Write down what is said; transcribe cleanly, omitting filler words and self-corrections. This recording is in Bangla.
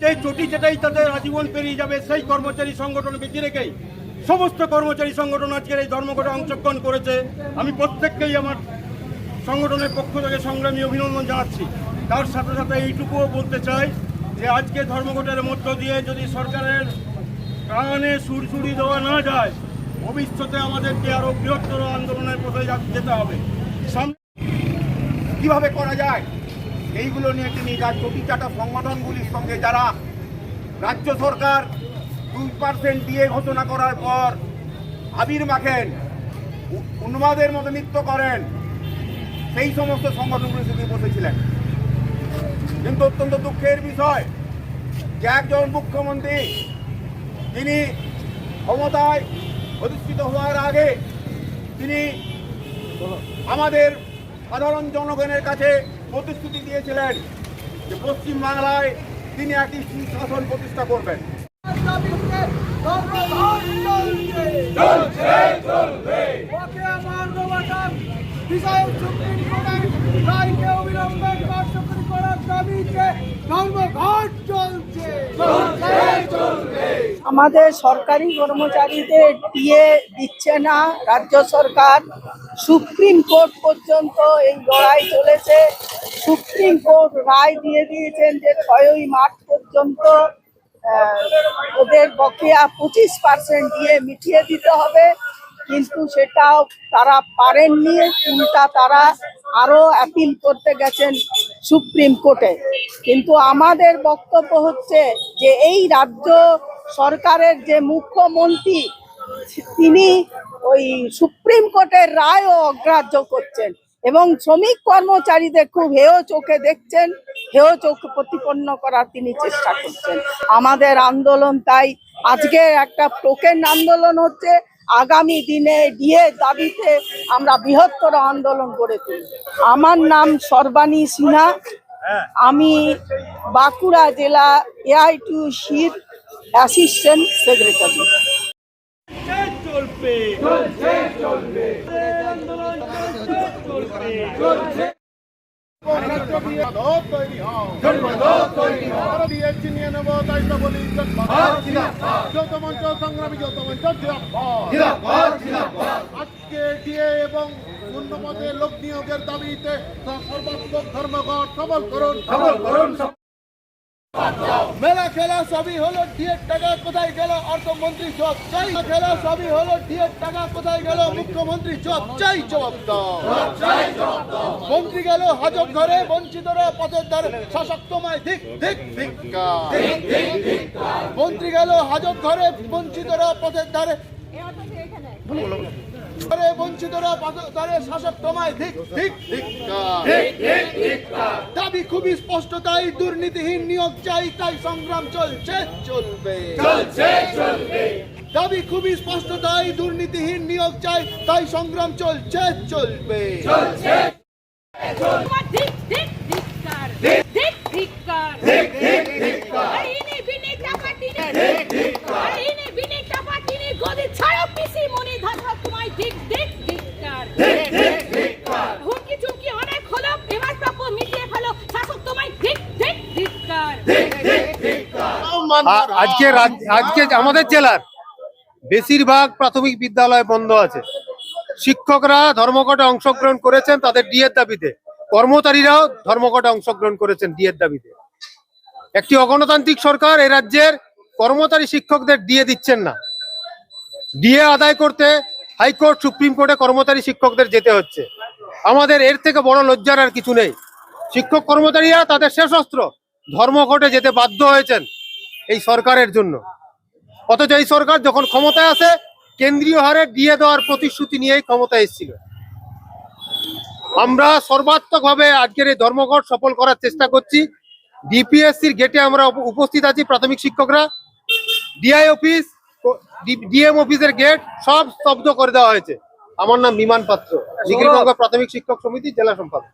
সেই চটি যেটাই তাদের আজীবন পেরিয়ে যাবে, সেই কর্মচারী সংগঠনকে ঘিরে রেখেই সমস্ত কর্মচারী সংগঠন আজকের এই ধর্মঘটে অংশগ্রহণ করেছে। আমি প্রত্যেককেই আমার সংগঠনের পক্ষ থেকে সংগ্রামী অভিনন্দন জানাচ্ছি। তার সাথে সাথে এইটুকুও বলতে চাই যে আজকে ধর্মঘটের মধ্য দিয়ে যদি সরকারের কানে সুরসুরি দেওয়া না যায়, ভবিষ্যতে আমাদেরকে আরও বৃহত্তর আন্দোলনের পথে যেতে হবে। কিভাবে করা যায় এইগুলো নিয়ে তিনি চটিচাটা সংগঠনগুলির সঙ্গে যারা রাজ্য সরকার 2% দিয়ে ঘোষণা করার পর আবির মাখেন, উন্মাদের মতো নৃত্য করেন, সেই সমস্ত সংগঠনগুলির সঙ্গে বসেছিলেন। কিন্তু অত্যন্ত দুঃখের বিষয় যে একজন মুখ্যমন্ত্রী তিনি ক্ষমতায় অধিষ্ঠিত হওয়ার আগে তিনি আমাদের সাধারণ জনগণের কাছে প্রতিশ্রুতি দিয়েছিলেন যে পশ্চিমবাংলায় তিনি একটি সুশাসন প্রতিষ্ঠা করবেন। আমাদের সরকারি কর্মচারীদের দিয়ে দিচ্ছে না রাজ্য সরকার। সুপ্রিম কোর্ট পর্যন্ত এই লড়াই চলেছে। সুপ্রিম কোর্ট রায় দিয়ে দিয়েছেন যে 6ই মার্চ পর্যন্ত ওদের বকেয়া 25% দিয়ে মিটিয়ে দিতে হবে, কিন্তু সেটাও তারা পারেননি। উল্টা তারা আরো অ্যাপিল করতে গেছেন সুপ্রিম কোর্টে। কিন্তু আমাদের বক্তব্য হচ্ছে যে এই রাজ্য সরকারের যে মুখ্যমন্ত্রী তিনি ওই সুপ্রিম কোর্টের রায়ও অগ্রাহ্য করছেন এবং শ্রমিক কর্মচারীদের খুব হেয় চোখে দেখছেন, হেয় চোখ প্রতিপন্ন করার তিনি চেষ্টা করছেন। আমাদের আন্দোলন তাই আজকে একটা টোকেন আন্দোলন হচ্ছে। আগামী দিনে ডিএ দাবিতে আমরা বৃহত্তর আন্দোলন গড়ে তুলব। আমার নাম সর্বাণী সিনহা, আমি বাঁকুড়া জেলা এআইটিউসির অ্যাসিস্ট্যান্ট সেক্রেটারি। আজকে ডিএ এবং উন্নমতে লোক নিয়োগের দাবিতে সর্বাত্মক ধর্মঘট সবল করুন, সবল করুন। মেলা খেলা সবই হলো ডিএর টাকা কোথায় গেল অর্থমন্ত্রী জবাব চাই। খেলা সবই হলো ডিএর টাকা কোথায় গেল মুখ্যমন্ত্রী জবাব চাই, জবাব দাও। মন্ত্রী গেল হাজব ঘরে, বঞ্চিতরা পথের ধারে, শাসকতমায় ধিক ধিক ধিক্কার। মন্ত্রী গেল হাজব ঘরে, বঞ্চিতরা পথের ধারে, বঞ্চিতরা পথের শাসক তোমায় ধিক ধিক ধিক্কার। দাবি খুবই স্পষ্ট, তাই দুর্নীতিহীন নিয়োগ চাই, তাই সংগ্রাম চলছে চলবে। দাবি খুবই স্পষ্ট, তাই দুর্নীতিহীন নিয়োগ চাই, তাই সংগ্রাম চলছে চলবে। আজকে আমাদের জেলার বেশিরভাগ প্রাথমিক বিদ্যালয় বন্ধ আছে। শিক্ষকরা ধর্মঘটে অংশগ্রহণ করেছেন তাদের ডিএর দাবিতে, কর্মচারীরাও ধর্মঘটে অংশগ্রহণ করেছেন ডিএর দাবিতে। একটি অগণতান্ত্রিক সরকার এ রাজ্যের কর্মচারী শিক্ষকদের ডিএ দিচ্ছেন না। ডিএ আদায় করতে হাইকোর্ট, সুপ্রিম কোর্টে কর্মচারী শিক্ষকদের যেতে হচ্ছে। আমাদের এর থেকে বড় লজ্জার আর কিছু নেই। শিক্ষক কর্মচারীরা তাদের শেষ অস্ত্র ধর্মঘটে যেতে বাধ্য হয়েছেন এই সরকারের জন্য। অথচ এই সরকার যখন ক্ষমতায় আসে কেন্দ্রীয় হারে ডিএ দেওয়ার প্রতিশ্রুতি নিয়েই ক্ষমতায় এসেছিল। আমরা সর্বাত্মকভাবে আজকের এই ধর্মঘট সফল করার চেষ্টা করছি। ডিপিএসসির গেটে আমরা উপস্থিত আছি, প্রাথমিক শিক্ষকরা। ডিআই অফিস, ডিএম অফিসের গেট সব স্তব্ধ করে দেওয়া হয়েছে। আমার নাম বিমান পাত্র, নিখিলবঙ্গ প্রাথমিক শিক্ষক সমিতি জেলা সম্পাদক।